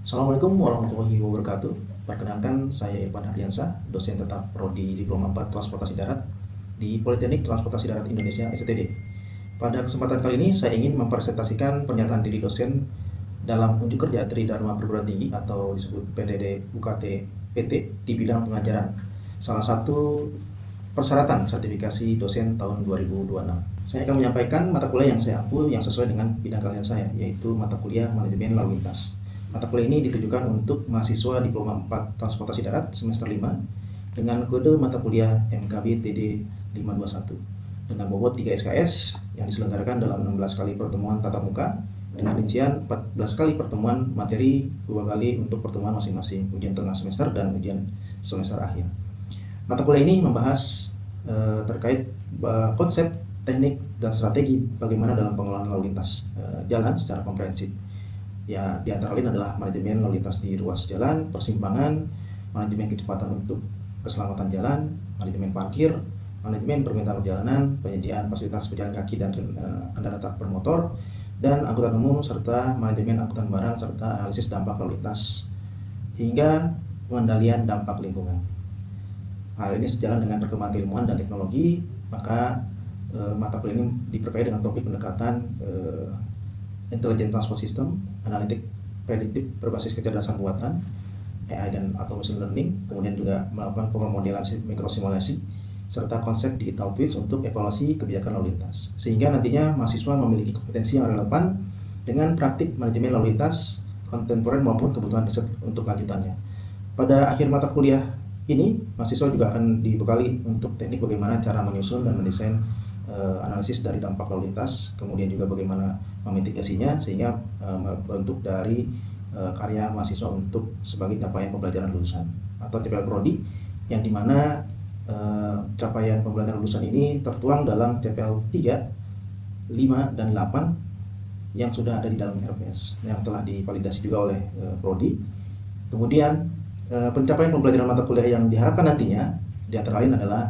Assalamualaikum warahmatullahi wabarakatuh. Perkenalkan, saya Irfan Hardiansyah, dosen tetap Prodi Diploma 4 Transportasi Darat di Politeknik Transportasi Darat Indonesia (STD). Pada kesempatan kali ini, saya ingin mempresentasikan pernyataan diri dosen dalam unjuk kerja Tridharma Perguruan Tinggi atau disebut PDD UKT PT di bidang pengajaran. Salah satu persyaratan sertifikasi dosen tahun 2026. Saya akan menyampaikan mata kuliah yang saya ampu yang sesuai dengan bidang kalian saya, yaitu mata kuliah Manajemen Lalu Lintas. Mata kuliah ini ditujukan untuk mahasiswa Diploma 4 Transportasi Darat semester 5 dengan kode mata kuliah MKB TD 521 dengan bobot 3 SKS yang diselenggarakan dalam 16 kali pertemuan tatap muka dengan rincian 14 kali pertemuan materi, 2 kali untuk pertemuan masing-masing, ujian tengah semester dan ujian semester akhir. Mata kuliah ini membahas terkait konsep, teknik, dan strategi bagaimana dalam pengelolaan lalu lintas jalan secara komprehensif. Ya, di antara lain adalah manajemen lalu lintas di ruas jalan, persimpangan, manajemen kecepatan untuk keselamatan jalan, manajemen parkir, manajemen permintaan perjalanan, penyediaan fasilitas pejalan kaki dan kendaraan bermotor, dan angkutan umum, serta manajemen angkutan barang, serta analisis dampak lalu lintas, hingga pengendalian dampak lingkungan. Hal ini sejalan dengan perkembangan keilmuan dan teknologi, maka mata kuliah ini diperkaya dengan topik pendekatan Intelligent Transport System, analitik prediktif berbasis kecerdasan buatan, AI dan atau machine learning, kemudian juga melakukan pemodelan mikrosimulasi, serta konsep digital twins untuk evaluasi kebijakan lalu lintas. Sehingga nantinya mahasiswa memiliki kompetensi yang relevan dengan praktik manajemen lalu lintas kontemporer maupun kebutuhan riset untuk lanjutannya. Pada akhir mata kuliah ini, mahasiswa juga akan dibekali untuk teknik bagaimana cara menyusun dan mendesain analisis dari dampak lalu lintas, kemudian juga bagaimana memitigasinya sehingga bentuk dari karya mahasiswa untuk sebagai capaian pembelajaran lulusan atau capaian prodi, yang dimana capaian pembelajaran lulusan ini tertuang dalam CPL 3, 5, dan 8 yang sudah ada di dalam RPS yang telah divalidasi juga oleh prodi. Kemudian pencapaian pembelajaran mata kuliah yang diharapkan nantinya di antara lain adalah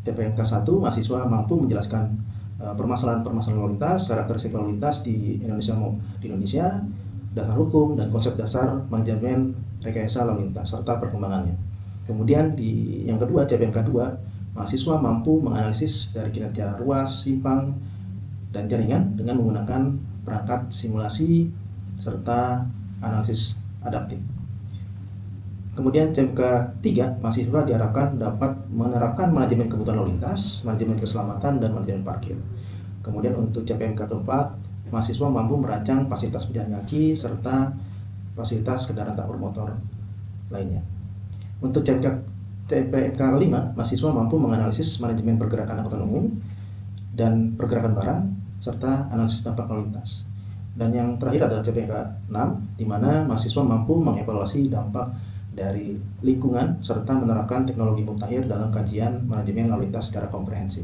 TPMK 1, mahasiswa mampu menjelaskan permasalahan-permasalahan lalu lintas, karakteristik lalu lintas di Indonesia, dasar hukum dan konsep dasar manajemen rekayasa lalu lintas serta perkembangannya. Kemudian yang kedua, CPMK 2, mahasiswa mampu menganalisis dari kinerja ruas, simpang, dan jaringan dengan menggunakan perangkat simulasi serta analisis adaptif. Kemudian CPMK 3, mahasiswa diharapkan dapat menerapkan manajemen kebutuhan lalu lintas, manajemen keselamatan, dan manajemen parkir. Kemudian untuk CPMK keempat, mahasiswa mampu merancang fasilitas pejalan kaki serta fasilitas kendaraan tak bermotor lainnya. Untuk CPMK 5, mahasiswa mampu menganalisis manajemen pergerakan angkutan umum dan pergerakan barang serta analisis dampak lalu lintas. Dan yang terakhir adalah CPMK 6, di mana mahasiswa mampu mengevaluasi dampak dari lingkungan serta menerapkan teknologi mutakhir dalam kajian manajemen lalu lintas secara komprehensif.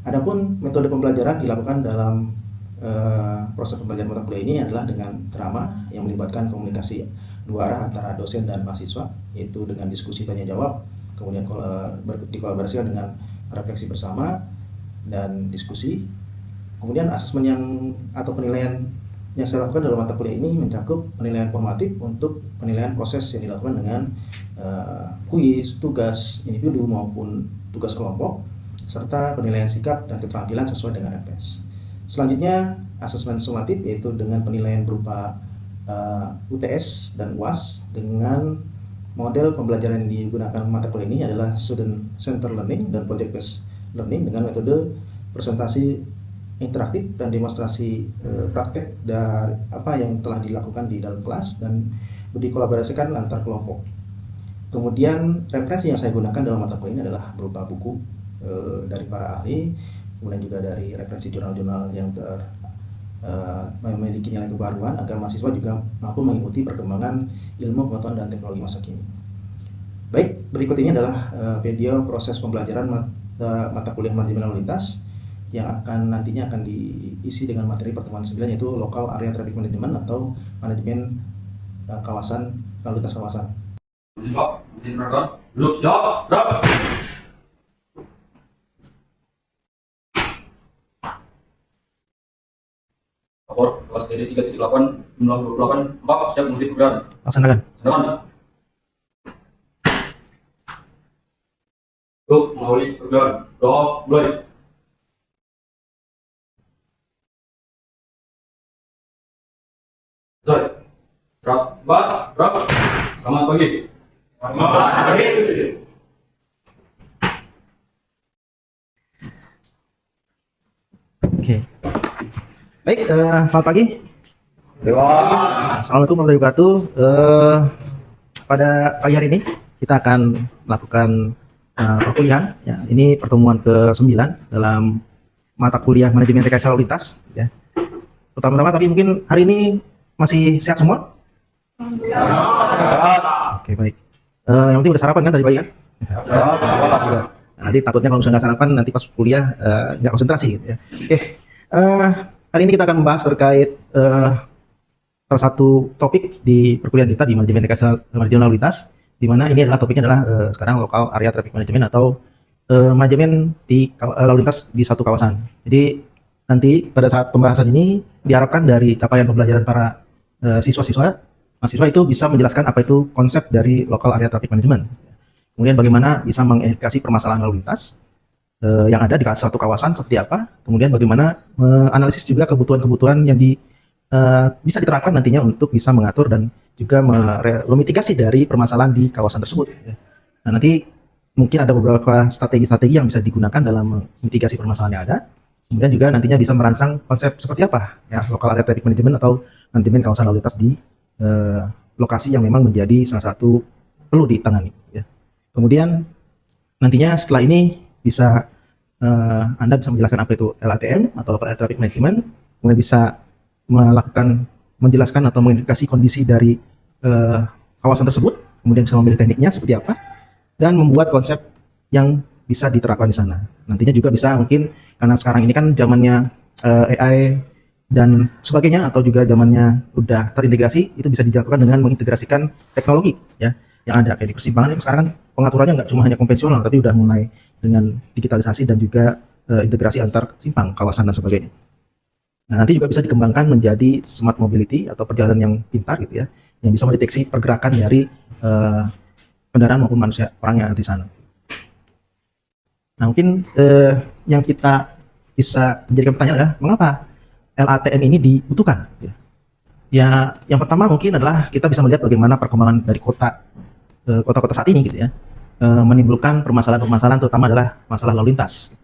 Adapun metode pembelajaran dilakukan dalam proses pembelajaran mata kuliah ini adalah dengan ceramah yang melibatkan komunikasi dua arah antara dosen dan mahasiswa, yaitu dengan diskusi tanya jawab, kemudian dikolaborasikan dengan refleksi bersama dan diskusi. Kemudian asesmen atau penilaian yang saya lakukan dalam mata kuliah ini mencakup penilaian formatif untuk penilaian proses yang dilakukan dengan kuis, tugas individu maupun tugas kelompok, serta penilaian sikap dan keterampilan sesuai dengan RPS. Selanjutnya, asesmen sumatif, yaitu dengan penilaian berupa UTS dan UAS dengan model pembelajaran yang digunakan mata kuliah ini adalah student center learning dan project based learning dengan metode presentasi interaktif dan demonstrasi praktek dari apa yang telah dilakukan di dalam kelas dan dikolaborasikan antar kelompok. Kemudian referensi yang saya gunakan dalam mata kuliah ini adalah berupa buku dari para ahli, kemudian juga dari referensi jurnal-jurnal yang memiliki nilai kebaruan agar mahasiswa juga mampu mengikuti perkembangan ilmu pengetahuan dan teknologi masa kini. Baik, berikut ini adalah video proses pembelajaran mata kuliah manajemen lalu lintas yang nantinya akan diisi dengan materi pertemuan 9, yaitu Local Area Traffic Management atau manajemen kawasan lalu lintas kawasan. Lapor kelas TD 3.8 jumlah 28 4 siap mengikuti program. Laksanakan. Untuk mengawali program, doa mulai. Selesai. Berapa? Selamat pagi. Selamat pagi. Oke. Baik, selamat pagi. Assalamualaikum warahmatullahi wabarakatuh. Pada pagi hari ini kita akan melakukan perkuliahan. Ya, ini pertemuan ke-9 dalam mata kuliah manajemen rekayasa lalu lintas. Ya. Pertama-tama, tapi mungkin hari ini masih sehat semua? Oke, baik. Yang penting udah sarapan kan tadi pagi kan? Nah, nanti takutnya kalau misalnya nggak sarapan nanti pas kuliah nggak konsentrasi gitu ya. Oke, hari ini kita akan membahas terkait salah satu topik di perkuliahan kita di manajemen rekayasa lalu lintas, di mana ini adalah topiknya adalah sekarang local area traffic management atau manajemen di lalu lintas di suatu kawasan. Jadi nanti pada saat pembahasan ini diharapkan dari capaian pembelajaran para mahasiswa itu bisa menjelaskan apa itu konsep dari local area traffic management. Kemudian bagaimana bisa mengidentifikasi permasalahan lalu lintas yang ada di suatu kawasan seperti apa. Kemudian bagaimana menganalisis juga kebutuhan-kebutuhan yang bisa diterapkan nantinya untuk bisa mengatur dan juga memitigasi dari permasalahan di kawasan tersebut. Nah, nanti mungkin ada beberapa strategi-strategi yang bisa digunakan dalam mitigasi permasalahan yang ada. Kemudian juga nantinya bisa merancang konsep seperti apa ya local area traffic management atau manajemen kawasan lalu lintas di lokasi yang memang menjadi salah satu perlu ditangani. Ya. Kemudian nantinya setelah ini bisa Anda bisa menjelaskan apa itu LATM atau local area traffic management, kemudian bisa menjelaskan atau mengidentifikasi kondisi dari kawasan tersebut, kemudian bisa memilih tekniknya seperti apa, dan membuat konsep yang bisa diterapkan di sana. Nantinya juga bisa mungkin karena sekarang ini kan zamannya AI dan sebagainya atau juga zamannya udah terintegrasi, itu bisa dilakukan dengan mengintegrasikan teknologi ya yang ada kayak di persimpangan yang sekarang kan pengaturannya nggak cuma hanya konvensional tapi udah mulai dengan digitalisasi dan juga integrasi antar simpang, kawasan dan sebagainya. Nah, nanti juga bisa dikembangkan menjadi smart mobility atau perjalanan yang pintar gitu ya, yang bisa mendeteksi pergerakan dari kendaraan maupun manusia orang yang ada di sana. Nah, mungkin yang kita bisa menjadikan pertanyaan adalah mengapa LATM ini dibutuhkan? Ya, yang pertama mungkin adalah kita bisa melihat bagaimana perkembangan dari kota-kota saat ini gitu ya, menimbulkan permasalahan-permasalahan terutama adalah masalah lalu lintas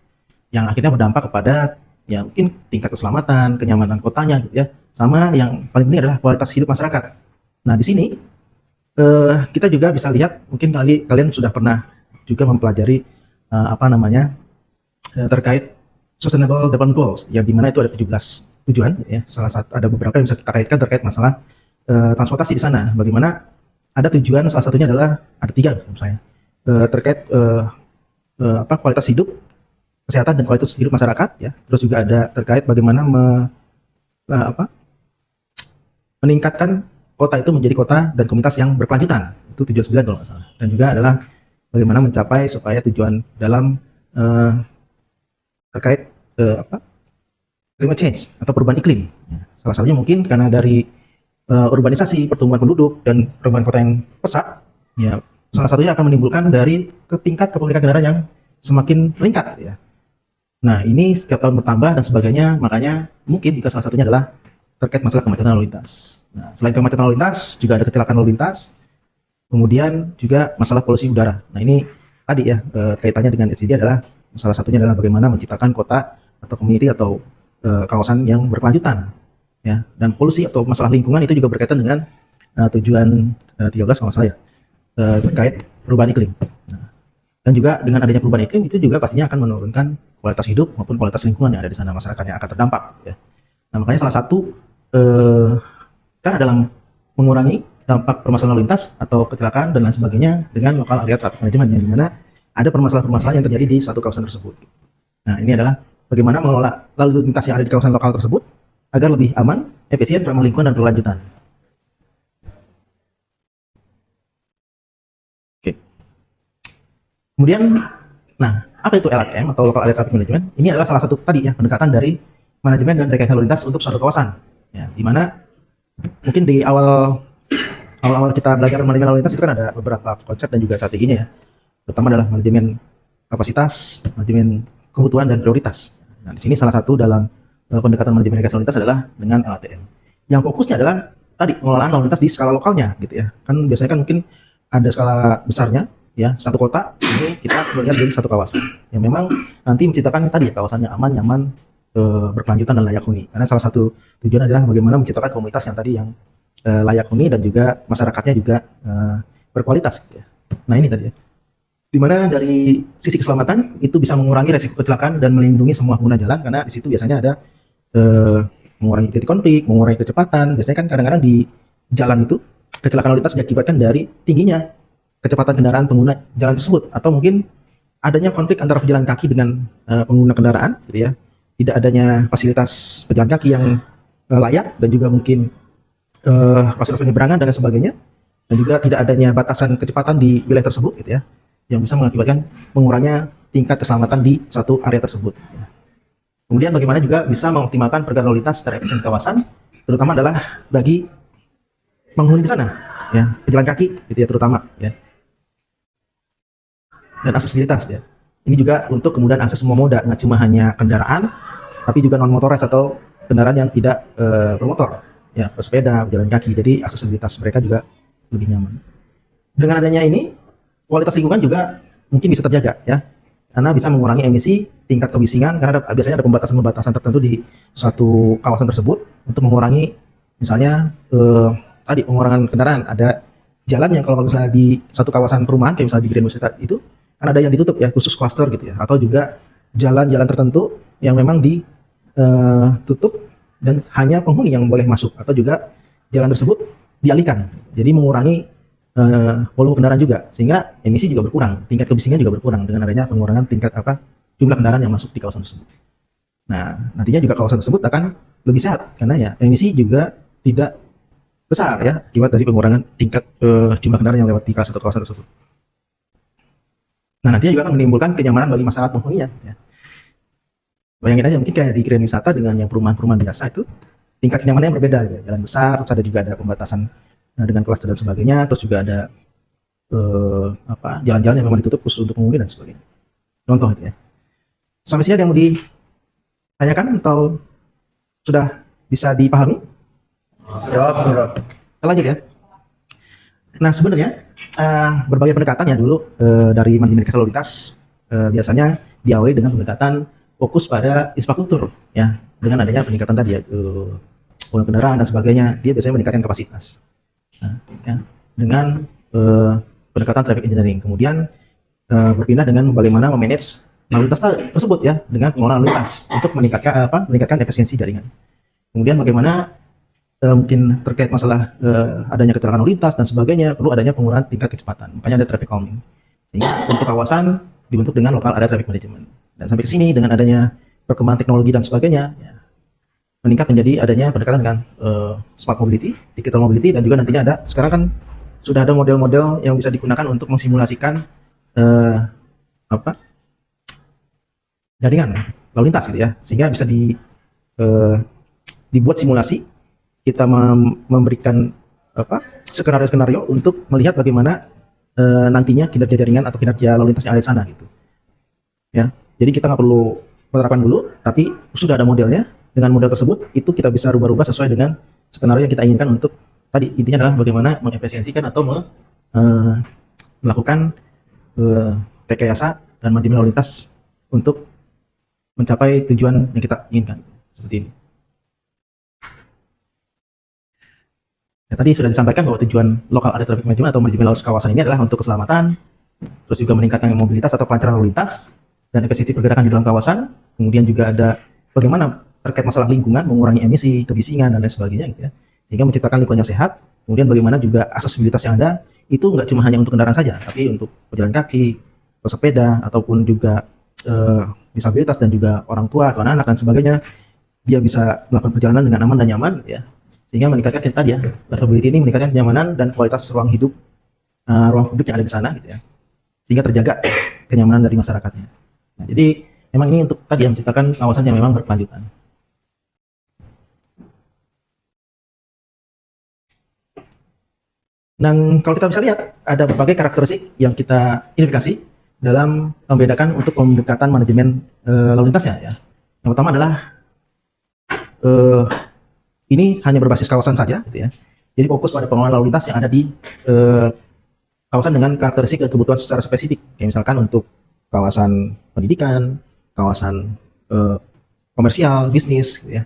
yang akhirnya berdampak kepada ya mungkin tingkat keselamatan, kenyamanan kotanya gitu ya, sama yang paling penting adalah kualitas hidup masyarakat. Nah, di sini kita juga bisa lihat, mungkin kalian sudah pernah juga mempelajari terkait Sustainable Development Goals, yang dimana itu ada 17 tujuan ya. Salah satu ada beberapa yang bisa kita kaitkan terkait masalah transportasi di sana. Bagaimana ada tujuan, salah satunya adalah ada 3 misalnya terkait kualitas hidup, kesehatan dan kualitas hidup masyarakat ya. Terus juga ada terkait bagaimana meningkatkan kota itu menjadi kota dan komunitas yang berkelanjutan. Itu tujuan 9 kalau nggak salah. Dan juga adalah bagaimana mencapai supaya tujuan dalam terkait climate change atau perubahan iklim. Salah satunya mungkin karena dari urbanisasi, pertumbuhan penduduk dan perkembangan kota yang pesat, ya salah satunya akan menimbulkan dari tingkat kepemilikan kendaraan yang semakin meningkat ya. Nah, ini setiap tahun bertambah dan sebagainya, makanya mungkin juga salah satunya adalah terkait masalah kemacetan lalu lintas. Nah, selain kemacetan lalu lintas, juga ada kecelakaan lalu lintas, kemudian juga masalah polusi udara. Nah, ini tadi ya kaitannya dengan SDG adalah salah satunya adalah bagaimana menciptakan kota atau community atau kawasan yang berkelanjutan ya, dan polusi atau masalah lingkungan itu juga berkaitan dengan tujuan 13 kalau nggak salah ya, terkait perubahan iklim. Nah, dan juga dengan adanya perubahan iklim itu juga pastinya akan menurunkan kualitas hidup maupun kualitas lingkungan yang ada di sana, masyarakat yang akan terdampak ya. Nah, makanya salah satu cara dalam mengurangi dampak permasalahan lalu lintas atau kecelakaan dan lain sebagainya dengan local area traffic management, yang dimana ada permasalahan-permasalahan yang terjadi di satu kawasan tersebut. Nah, ini adalah bagaimana mengelola lalu lintas yang ada di kawasan lokal tersebut agar lebih aman, efisien, ramah lingkungan dan berkelanjutan. Oke. Kemudian, nah, apa itu LATM atau local area traffic management? Ini adalah salah satu tadi ya pendekatan dari manajemen dan rekayasa lalu lintas untuk suatu kawasan. Ya, dimana mungkin di awal kita belajar manajemen lalu lintas itu kan ada beberapa konsep dan juga strateginya ya. Pertama adalah manajemen kapasitas, manajemen kebutuhan dan prioritas. Nah, di sini salah satu dalam pendekatan manajemen lalu lintas adalah dengan LATM. Yang fokusnya adalah tadi pengelolaan lalu lintas di skala lokalnya gitu ya. Kan biasanya kan mungkin ada skala besarnya ya, satu kota ini kita melihat dari satu kawasan. Yang memang nanti menciptakan tadi ya, kawasannya aman, nyaman, berkelanjutan dan layak huni. Karena salah satu tujuan adalah bagaimana menciptakan komunitas yang tadi yang layak huni dan juga masyarakatnya juga berkualitas gitu ya. Nah, ini tadi ya. Dimana dari sisi keselamatan itu bisa mengurangi resiko kecelakaan dan melindungi semua pengguna jalan, karena di situ biasanya ada mengurangi titik konflik, mengurangi kecepatan. Biasanya kan kadang-kadang di jalan itu kecelakaan lalu lintas diakibatkan dari tingginya kecepatan kendaraan pengguna jalan tersebut, atau mungkin adanya konflik antara pejalan kaki dengan pengguna kendaraan gitu ya. Tidak adanya fasilitas pejalan kaki yang layak dan juga mungkin fasilitas penyeberangan dan lain sebagainya, dan juga tidak adanya batasan kecepatan di wilayah tersebut gitu ya, yang bisa mengakibatkan mengurangnya tingkat keselamatan di suatu area tersebut. Kemudian bagaimana juga bisa mengoptimalkan pergerakan lalu lintas secara efisien di kawasan, terutama adalah bagi penghuni di sana, ya, pejalan kaki gitu ya terutama ya, dan aksesibilitas ya. Ini juga untuk kemudian akses semua moda, nggak cuma hanya kendaraan, tapi juga non motorized atau kendaraan yang tidak bermotor, ya, pesepeda, pejalan kaki. Jadi aksesibilitas mereka juga lebih nyaman. Dengan adanya ini, kualitas lingkungan juga mungkin bisa terjaga ya, karena bisa mengurangi emisi, tingkat kebisingan, karena biasanya ada pembatasan-pembatasan tertentu di suatu kawasan tersebut untuk mengurangi misalnya tadi pengurangan kendaraan. Ada jalan yang kalau misalnya di satu kawasan perumahan kayak misalnya di Grand Universitas itu kan ada yang ditutup ya, khusus klaster gitu ya, atau juga jalan-jalan tertentu yang memang ditutup dan hanya penghuni yang boleh masuk, atau juga jalan tersebut dialihkan, jadi mengurangi volume kendaraan juga, sehingga emisi juga berkurang, tingkat kebisingan juga berkurang dengan adanya pengurangan tingkat jumlah kendaraan yang masuk di kawasan tersebut. Nah, nantinya juga kawasan tersebut akan lebih sehat karena ya emisi juga tidak besar ya akibat dari pengurangan tingkat jumlah kendaraan yang lewat di kawasan tersebut. Nah, nantinya juga akan menimbulkan kenyamanan bagi masyarakat penghuninya ya. Bayangin aja mungkin kayak di Grand Wisata dengan yang perumahan-perumahan biasa itu tingkat kenyamanannya berbeda ya. Jalan besar, terus ada juga ada pembatasan dengan kelas dan sebagainya, terus juga ada jalan-jalan yang memang ditutup khusus untuk penghuni dan sebagainya. Contoh itu ya. Sampai sini ada yang mau ditanyakan atau sudah bisa dipahami? Jawab dulu. Kita lanjut ya. Nah, sebenarnya berbagai pendekatan ya dulu dari manajemen lalu lintas biasanya diawali dengan pendekatan fokus pada infrastruktur ya, dengan adanya peningkatan tadi ya volume kendaraan dan sebagainya, dia biasanya meningkatkan kapasitas. Nah, ya, dengan pendekatan traffic engineering, kemudian berpindah dengan bagaimana memanage lalu lintas tersebut ya, dengan pengelolaan lalu lintas untuk meningkatkan efisiensi jaringan. Kemudian bagaimana mungkin terkait masalah adanya kecelakaan lalu lintas dan sebagainya, perlu adanya pengurangan tingkat kecepatan, makanya ada traffic calming, sehingga untuk kawasan dibentuk dengan lokal area traffic management. Dan sampai ke sini dengan adanya perkembangan teknologi dan sebagainya ya, meningkat menjadi adanya pendekatan dengan smart mobility, digital mobility, dan juga nantinya ada sekarang kan sudah ada model-model yang bisa digunakan untuk mensimulasikan jaringan lalu lintas gitu ya, sehingga bisa dibuat simulasi, kita memberikan skenario-skenario untuk melihat bagaimana nantinya kinerja jaringan atau kinerja lalu lintas yang ada di sana gitu ya. Jadi kita nggak perlu menerapkan dulu, tapi sudah ada modelnya. Dengan model tersebut itu kita bisa rubah-rubah sesuai dengan skenario yang kita inginkan, untuk tadi intinya adalah bagaimana mengefisiensikan atau melakukan rekayasa dan manajemen lalu lintas untuk mencapai tujuan yang kita inginkan seperti ini. Ya, tadi sudah disampaikan bahwa tujuan lokal area traffic management atau manajemen lalu lintas kawasan ini adalah untuk keselamatan, terus juga meningkatkan mobilitas atau kelancaran lalu lintas dan efisiensi pergerakan di dalam kawasan. Kemudian juga ada bagaimana terkait masalah lingkungan, mengurangi emisi, kebisingan dan lain sebagainya gitu ya, sehingga menciptakan lingkungan yang sehat. Kemudian bagaimana juga aksesibilitas yang ada itu nggak cuma hanya untuk kendaraan saja, tapi untuk pejalan kaki, pesepeda, ataupun juga disabilitas dan juga orang tua atau anak-anak dan sebagainya, dia bisa melakukan perjalanan dengan aman dan nyaman ya, sehingga meningkatkan tadi ya, livability ini meningkatkan kenyamanan dan kualitas ruang hidup, ruang publik yang ada di sana gitu ya, sehingga terjaga kenyamanan dari masyarakatnya. Nah, jadi memang ini untuk tadi yang menciptakan kawasan yang memang berkelanjutan. Dan kalau kita bisa lihat, ada berbagai karakteristik yang kita identifikasi dalam membedakan untuk pendekatan manajemen lalu lintasnya ya. Yang pertama adalah ini hanya berbasis kawasan saja gitu ya. Jadi fokus pada pengelolaan lalu lintas yang ada di kawasan dengan karakteristik dan kebutuhan secara spesifik. Kayak misalkan untuk kawasan pendidikan, kawasan komersial, bisnis gitu ya,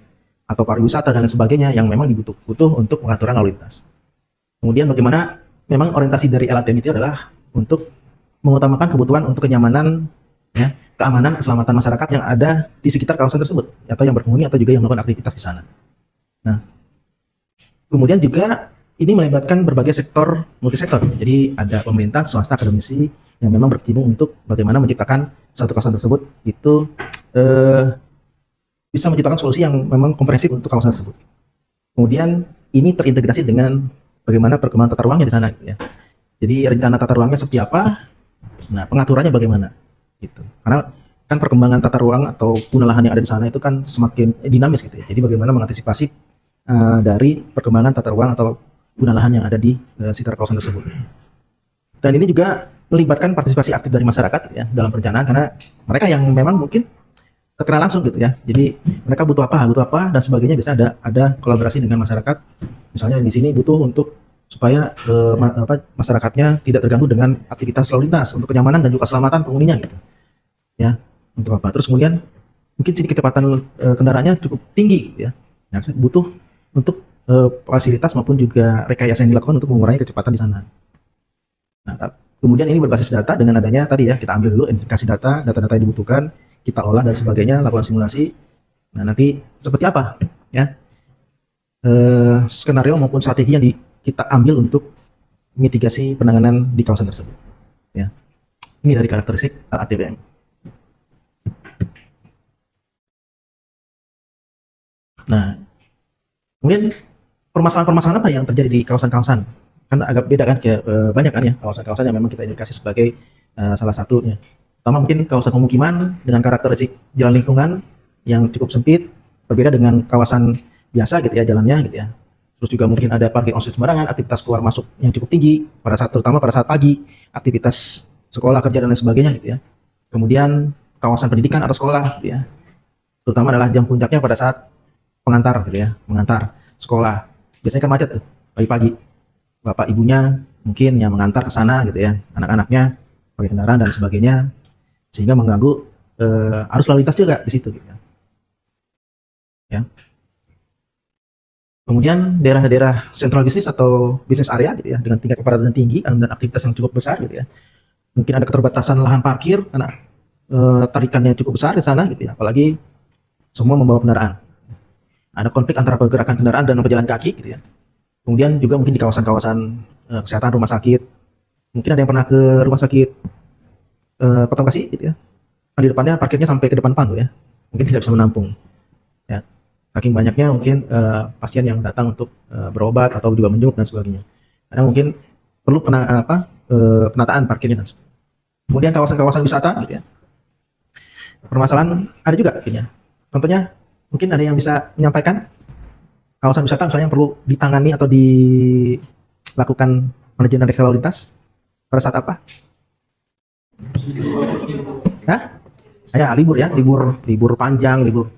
atau pariwisata dan lain sebagainya yang memang butuh untuk pengaturan lalu lintas. Kemudian bagaimana memang orientasi dari LATM itu adalah untuk mengutamakan kebutuhan untuk kenyamanan, ya, keamanan, keselamatan masyarakat yang ada di sekitar kawasan tersebut, atau yang berpenghuni atau juga yang melakukan aktivitas di sana. Nah, kemudian juga ini melibatkan berbagai sektor, multisektor. Jadi ada pemerintah, swasta, akademisi yang memang berkecimpung untuk bagaimana menciptakan satu kawasan tersebut itu bisa menciptakan solusi yang memang komprehensif untuk kawasan tersebut. Kemudian ini terintegrasi dengan bagaimana perkembangan tata ruangnya di sana, gitu ya. Jadi rencana tata ruangnya seperti apa, nah pengaturannya bagaimana, gitu. Karena kan perkembangan tata ruang atau guna lahan yang ada di sana itu kan semakin dinamis, gitu ya. Jadi bagaimana mengantisipasi dari perkembangan tata ruang atau guna lahan yang ada di sekitar kawasan tersebut. Dan ini juga melibatkan partisipasi aktif dari masyarakat ya dalam perencanaan, karena mereka yang memang mungkin terkena langsung gitu ya. Jadi mereka butuh apa dan sebagainya, bisa ada kolaborasi dengan masyarakat. Misalnya di sini butuh untuk supaya masyarakatnya tidak terganggu dengan aktivitas lalu lintas, untuk kenyamanan dan juga keselamatan penghuninya gitu. Ya, untuk apa? Terus kemudian mungkin sini kecepatan kendaraannya cukup tinggi gitu ya. Nah, butuh untuk fasilitas maupun juga rekayasa yang dilakukan untuk mengurangi kecepatan di sana. Nah, kemudian ini berbasis data dengan adanya tadi ya, kita ambil dulu identifikasi data-data yang dibutuhkan, kita olah dan sebagainya, lakukan simulasi. Nah, nanti seperti apa ya skenario maupun strategi yang kita ambil untuk mitigasi penanganan di kawasan tersebut. Ya, ini dari karakteristik ATBM. Nah, kemudian permasalahan-permasalahan apa yang terjadi di kawasan-kawasan? Kan agak beda kan, kayak banyak kan ya kawasan-kawasan yang memang kita identifikasi sebagai salah satunya. Pertama mungkin kawasan pemukiman dengan karakteristik jalan lingkungan yang cukup sempit, berbeda dengan kawasan biasa gitu ya jalannya gitu ya. Terus juga mungkin ada parkir on-street sembarangan, aktivitas keluar masuk yang cukup tinggi terutama pada saat pagi, aktivitas sekolah, kerja dan lain sebagainya gitu ya. Kemudian kawasan pendidikan atau sekolah gitu ya. Terutama adalah jam puncaknya pada saat pengantar gitu ya, mengantar sekolah. Biasanya kan macet tuh pagi-pagi. Bapak ibunya mungkin yang mengantar ke sana gitu ya, anak-anaknya pakai kendaraan dan sebagainya, sehingga mengganggu arus lalu lintas juga di situ gitu ya. Kemudian daerah-daerah sentral bisnis atau bisnis area gitu ya, dengan tingkat kepadatan tinggi dan aktivitas yang cukup besar gitu ya. Mungkin ada keterbatasan lahan parkir karena tarikannya cukup besar di sana gitu ya, apalagi semua membawa kendaraan. Ada konflik antara pergerakan kendaraan dan pejalan kaki gitu ya. Kemudian juga mungkin di kawasan-kawasan kesehatan, rumah sakit. Mungkin ada yang pernah ke rumah sakit Kota Bekasi gitu ya. Nah, di depannya parkirnya sampai ke depan tuh ya. Mungkin tidak bisa menampung. Ya. Saking banyaknya mungkin pasien yang datang untuk berobat atau juga menjenguk dan sebagainya. Karena mungkin perlu penataan parkirnya. Kemudian kawasan-kawasan wisata gitu ya. Permasalahan ada juga akhirnya. Contohnya mungkin ada yang bisa menyampaikan kawasan wisata misalnya yang perlu ditangani atau dilakukan manajemen rekayasa lalu lintas pada saat apa? Hah? Ya, libur ya, libur panjang, libur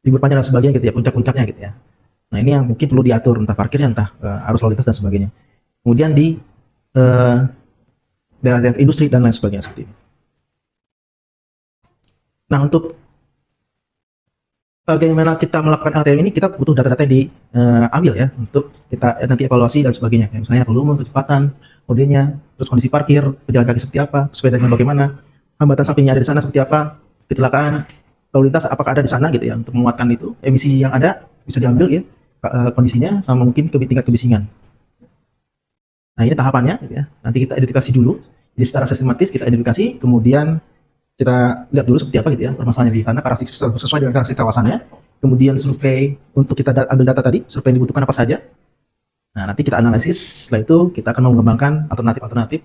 panjang dan sebagainya gitu ya, puncak-puncaknya gitu ya. Nah, ini yang mungkin perlu diatur, entah parkirnya, entah arus lalu lintas dan sebagainya. Kemudian di daerah-daerah industri dan lain sebagainya seperti ini. Nah, untuk bagaimana kita melakukan LTM ini, kita butuh data-data yang diambil ya, untuk kita nanti evaluasi dan sebagainya. Kayak misalnya volume, kecepatan, kodenya, terus kondisi parkir, pejalan kaki seperti apa, sepedanya bagaimana, hambatan sampingnya ada di sana seperti apa, kecelakaan lalu lintas apakah ada di sana gitu ya, untuk menguatkan itu. Emisi yang ada bisa diambil ya, kondisinya sama mungkin tingkat kebisingan. Nah, ini tahapannya gitu ya. Nanti kita identifikasi dulu. Jadi secara sistematis kita identifikasi, kemudian kita lihat dulu seperti apa gitu ya permasalahannya di sana, sesuai dengan karakteristik kawasannya. Kemudian survei untuk kita ambil data tadi, survei yang dibutuhkan apa saja. Nah, nanti kita analisis, setelah itu kita akan mengembangkan alternatif-alternatif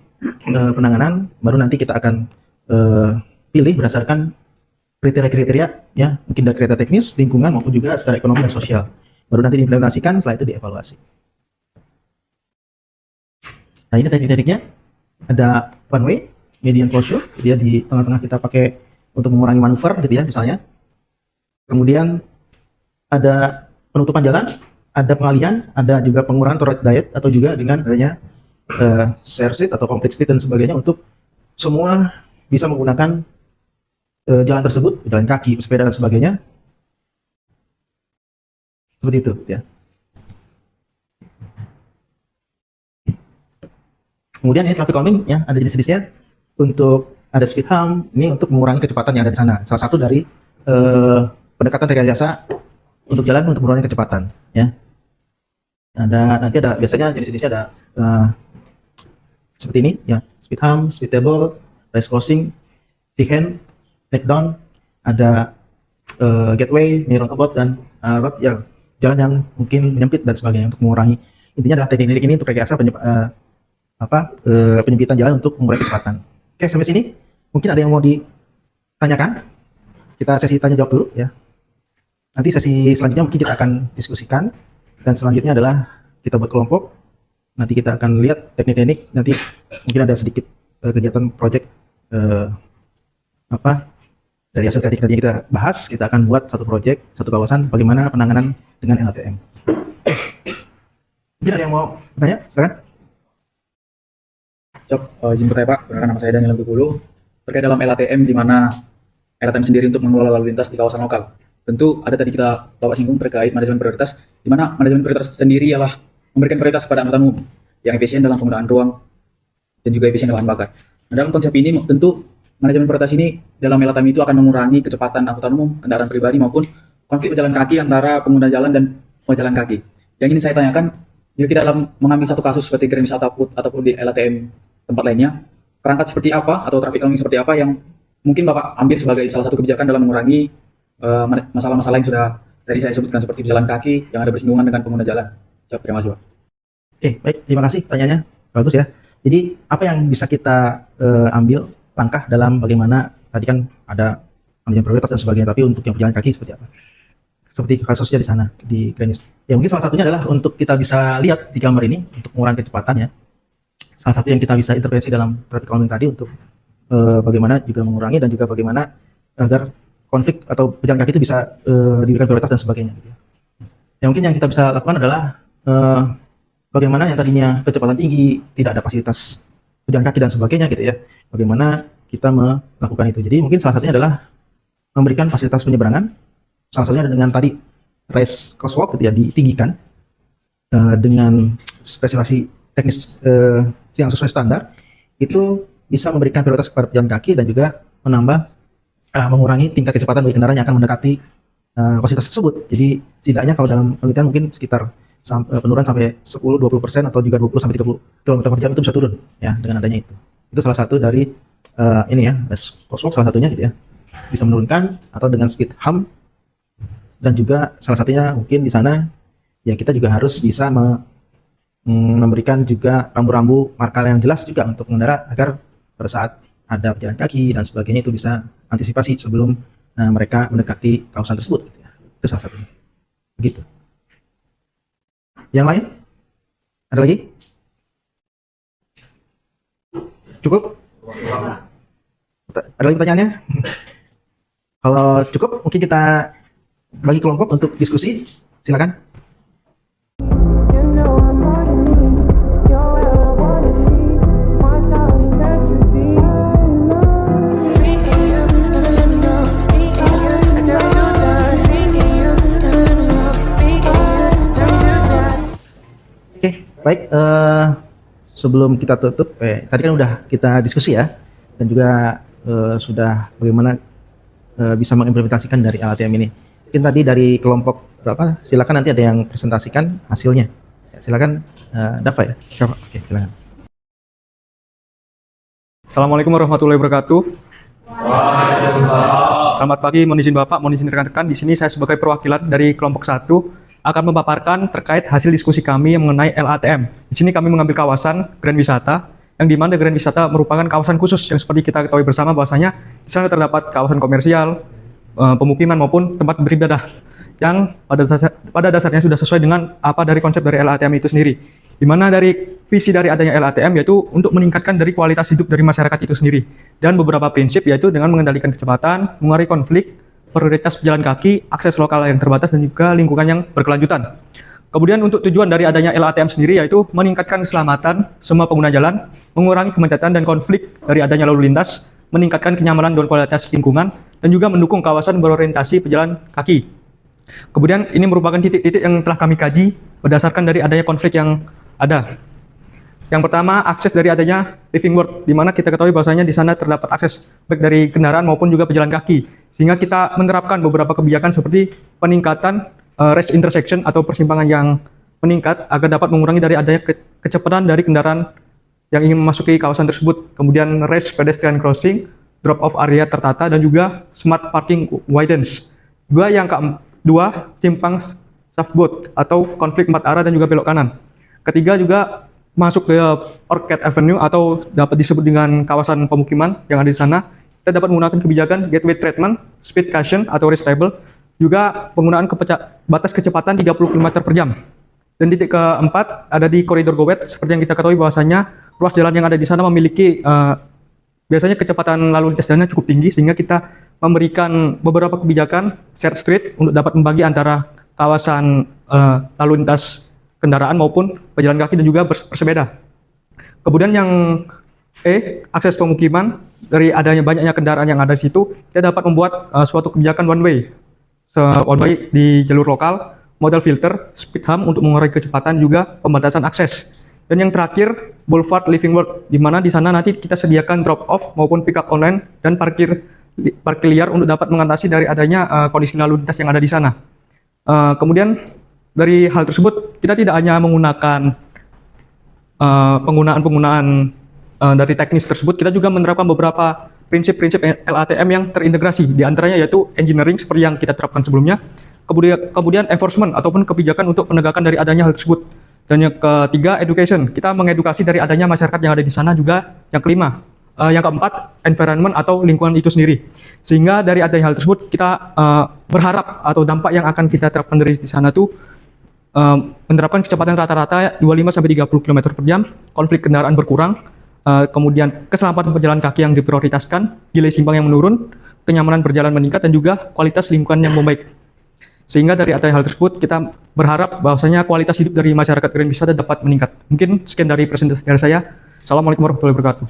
penanganan, baru nanti kita akan pilih berdasarkan kriteria-kriteria ya, mungkin dari kriteria teknis, lingkungan maupun juga secara ekonomi dan sosial. baru nanti diimplementasikan, setelah itu dievaluasi. Nah, ini teknik-tekniknya. Ada one way, median closure, dia di tengah-tengah kita pakai untuk mengurangi manuver gitu ya misalnya. Kemudian ada penutupan jalan, ada pengalihan, ada juga pengurangan tolerate diet, atau juga dengan adanya share street atau complete street dan sebagainya untuk semua bisa menggunakan jalan tersebut, jalan kaki, sepeda dan sebagainya. Seperti itu ya. Kemudian ini traffic calming ya, ada jenis-jenisnya. Untuk ada speed hump, ini untuk mengurangi kecepatan yang ada di sana. Salah satu dari pendekatan rekayasa untuk jalan untuk mengurangi kecepatan ya. Nanti ada biasanya jenis-jenisnya ada seperti ini ya, speed hump, speed table, race crossing, hand, neck down, ada gateway, near roundabout, dan road yang jalan yang mungkin menyempit dan sebagainya untuk mengurangi. Intinya adalah teknik ini untuk rekayasa penyempitan jalan untuk mengurangi kecepatan. Oke, sampai sini mungkin ada yang mau ditanyakan. Kita sesi tanya jawab dulu ya. Nanti sesi selanjutnya mungkin kita akan diskusikan, dan selanjutnya adalah kita buat kelompok. Nanti kita akan lihat teknik-teknik. Nanti mungkin ada sedikit kegiatan project dari hasil teknik tadi kita bahas. Kita akan buat satu project, satu kawasan, bagaimana penanganan dengan LATM. Mungkin ada yang mau bertanya? Silakan. Izin bertanya Pak, perkenalkan nama saya Daniel Lebih terkait dalam LATM, di mana LATM sendiri untuk mengelola lalu lintas di kawasan lokal. Tentu ada tadi kita bawa singgung terkait manajemen prioritas, di mana manajemen prioritas sendiri ialah memberikan prioritas kepada angkutan umum yang efisien dalam penggunaan ruang dan juga efisien bahan bakar. Nah, dalam konsep ini tentu manajemen prioritas ini dalam LATM itu akan mengurangi kecepatan angkutan umum, kendaraan pribadi maupun konflik pejalan kaki antara pengguna jalan dan pejalan kaki. Yang ini saya tanyakan, jika kita dalam mengambil satu kasus seperti Grand Wisata ataupun di LATM tempat lainnya, perangkat seperti apa atau traffic calming seperti apa yang mungkin Bapak ambil sebagai salah satu kebijakan dalam mengurangi masalah-masalah yang sudah tadi saya sebutkan seperti pejalan kaki yang ada bersinggungan dengan pengguna jalan. Terima kasih Pak. Oke, baik, terima kasih pertanyaannya, bagus ya. Jadi apa yang bisa kita ambil langkah dalam bagaimana tadi kan ada manajemen prioritas dan sebagainya, tapi untuk yang pejalan kaki seperti apa? Seperti kasusnya di sana di Grenis. Ya mungkin salah satunya adalah untuk kita bisa lihat di gambar ini untuk mengurangi kecepatan ya. Salah satu yang kita bisa intervensi dalam traffic calming tadi untuk bagaimana juga mengurangi dan juga bagaimana agar konflik atau pejalan kaki itu bisa diberikan prioritas dan sebagainya. Gitu ya. Yang mungkin yang kita bisa lakukan adalah bagaimana yang tadinya kecepatan tinggi, tidak ada fasilitas pejalan kaki dan sebagainya gitu ya. Bagaimana kita melakukan itu. Jadi mungkin salah satunya adalah memberikan fasilitas penyeberangan. Salah satunya dengan tadi race crosswalk gitu ya, ditinggikan dengan spesifikasi teknis yang sesuai standar, itu bisa memberikan prioritas kepada pejalan kaki dan juga mengurangi tingkat kecepatan bagi kendaraan yang akan mendekati fasilitas tersebut. Jadi setidaknya kalau dalam penelitian mungkin sekitar penurunan sampai 10-20% atau juga 20-30 km per jam itu bisa turun ya dengan adanya itu. Itu salah satu dari ini ya, race crosswalk salah satunya gitu ya. Bisa menurunkan atau dengan speed hump, dan juga salah satunya mungkin di sana ya kita juga harus bisa memberikan juga rambu-rambu marka yang jelas juga untuk pengendara agar pada saat ada pejalan kaki dan sebagainya itu bisa antisipasi sebelum mereka mendekati kawasan tersebut gitu ya. Itu salah satunya. Begitu. Yang lain? Ada lagi? Cukup? Ada lagi pertanyaannya? Kalau cukup mungkin kita bagi kelompok untuk diskusi. Silakan. Baik, sebelum kita tutup, tadi kan udah kita diskusi ya, dan juga sudah bagaimana bisa mengimplementasikan dari LATM ini. Mungkin tadi dari kelompok berapa? Silakan nanti ada yang presentasikan hasilnya. Silakan, Dafa ya. Oke, silakan. Assalamualaikum warahmatullahi wabarakatuh. Selamat pagi, mohon izin Bapak, mohon izin rekan-rekan. Di sini saya sebagai perwakilan dari kelompok 1 akan memaparkan terkait hasil diskusi kami yang mengenai LATM. Di sini kami mengambil kawasan Grand Wisata, yang dimana Grand Wisata merupakan kawasan khusus yang seperti kita ketahui bersama bahwasanya di sana terdapat kawasan komersial, pemukiman maupun tempat beribadah. yang pada dasarnya sudah sesuai dengan apa dari konsep dari LATM itu sendiri. Di mana dari visi dari adanya LATM yaitu untuk meningkatkan dari kualitas hidup dari masyarakat itu sendiri. Dan beberapa prinsip yaitu dengan mengendalikan kecepatan, mengurangi konflik, prioritas pejalan kaki, akses lokal yang terbatas, dan juga lingkungan yang berkelanjutan. Kemudian untuk tujuan dari adanya LATM sendiri yaitu meningkatkan keselamatan semua pengguna jalan, mengurangi kemacetan dan konflik dari adanya lalu lintas, meningkatkan kenyamanan dan kualitas lingkungan, dan juga mendukung kawasan berorientasi pejalan kaki. Kemudian ini merupakan titik-titik yang telah kami kaji berdasarkan dari adanya konflik yang ada. Yang pertama, akses dari adanya living world, di mana kita ketahui bahwasanya di sana terdapat akses baik dari kendaraan maupun juga pejalan kaki. Sehingga kita menerapkan beberapa kebijakan seperti peningkatan race intersection atau persimpangan yang meningkat agar dapat mengurangi dari adanya kecepatan dari kendaraan yang ingin memasuki kawasan tersebut. Kemudian race pedestrian crossing, drop off area tertata, dan juga smart parking widens. Juga yang kedua, simpang Shaftbot atau konflik 4 arah dan juga belok kanan. Ketiga juga masuk ke Orchard Avenue atau dapat disebut dengan kawasan pemukiman yang ada di sana. Kita dapat menggunakan kebijakan gateway treatment, speed caution atau race table, juga penggunaan batas kecepatan 30 km per jam. Dan titik keempat ada di koridor Gowet, seperti yang kita ketahui bahwasanya ruas jalan yang ada di sana memiliki biasanya kecepatan lalu lintas jalannya cukup tinggi, sehingga kita memberikan beberapa kebijakan shared street untuk dapat membagi antara kawasan lalu lintas kendaraan maupun pejalan kaki dan juga bersepeda. Kemudian yang akses pemukiman, dari adanya banyaknya kendaraan yang ada di situ, kita dapat membuat suatu kebijakan one way di jalur lokal, model filter, speed hump untuk mengurangi kecepatan, juga pembatasan akses. Dan yang terakhir, Boulevard Living World, di mana di sana nanti kita sediakan drop off maupun pick up online dan parkir liar untuk dapat mengatasi dari adanya kondisi lalu lintas yang ada di sana. Kemudian dari hal tersebut kita tidak hanya menggunakan penggunaan dari teknis tersebut, kita juga menerapkan beberapa prinsip-prinsip LATM yang terintegrasi, di antaranya yaitu engineering seperti yang kita terapkan sebelumnya, kemudian enforcement ataupun kebijakan untuk penegakan dari adanya hal tersebut, dan yang ketiga education, kita mengedukasi dari adanya masyarakat yang ada di sana, juga yang kelima, yang keempat environment atau lingkungan itu sendiri. Sehingga dari adanya hal tersebut kita berharap atau dampak yang akan kita terapkan dari di sana tuh menerapkan kecepatan rata-rata 25-30 km per jam, konflik kendaraan berkurang, kemudian keselamatan pejalan kaki yang diprioritaskan, delay simpang yang menurun, kenyamanan berjalan meningkat, dan juga kualitas lingkungan yang membaik. Sehingga dari adanya hal tersebut kita berharap bahwasanya kualitas hidup dari masyarakat Grand Wisata dapat meningkat. Mungkin sekian dari presentasi dari saya. Assalamualaikum warahmatullahi wabarakatuh.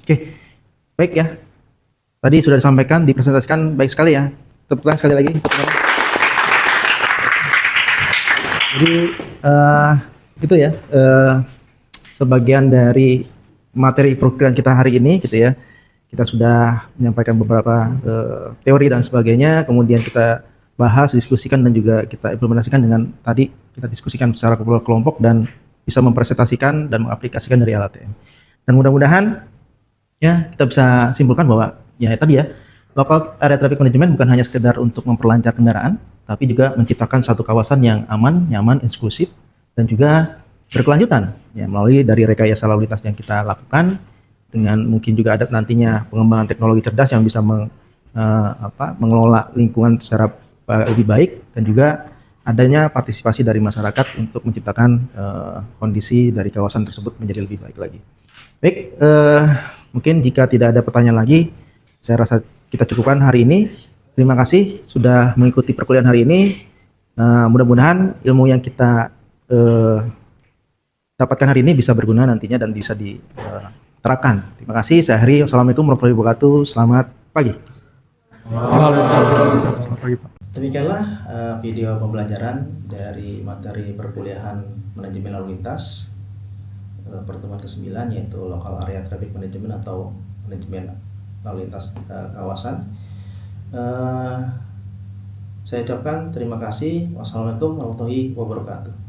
Oke, baik ya. Tadi sudah disampaikan, dipresentasikan baik sekali ya. Tepuk tangan sekali lagi. Jadi itu ya sebagian dari materi program kita hari ini gitu ya. Kita sudah menyampaikan beberapa teori dan sebagainya, kemudian kita bahas, diskusikan, dan juga kita implementasikan dengan tadi kita diskusikan secara kelompok dan bisa mempresentasikan dan mengaplikasikan dari LATM. Dan mudah-mudahan ya kita bisa simpulkan bahwa ya tadi ya, local area traffic management bukan hanya sekedar untuk memperlancar kendaraan, tapi juga menciptakan satu kawasan yang aman, nyaman, inklusif, dan juga berkelanjutan ya, melalui dari rekayasa lalu lintas yang kita lakukan, dengan mungkin juga ada nantinya pengembangan teknologi cerdas yang bisa mengelola lingkungan secara lebih baik, dan juga adanya partisipasi dari masyarakat untuk menciptakan kondisi dari kawasan tersebut menjadi lebih baik lagi. Baik, mungkin jika tidak ada pertanyaan lagi, saya rasa kita cukupkan hari ini. Terima kasih sudah mengikuti perkuliahan hari ini. Mudah-mudahan ilmu yang kita dapatkan hari ini bisa berguna nantinya dan bisa diterapkan. Terima kasih. Saya Heri. Wassalamualaikum warahmatullahi wabarakatuh. Selamat pagi. Selamat pagi, Pak. Demikianlah video pembelajaran dari materi perkuliahan manajemen lalu lintas pertemuan ke-9, yaitu Local Area Traffic Management atau manajemen lalu lintas kawasan. Saya ucapkan terima kasih. Wassalamualaikum warahmatullahi wabarakatuh.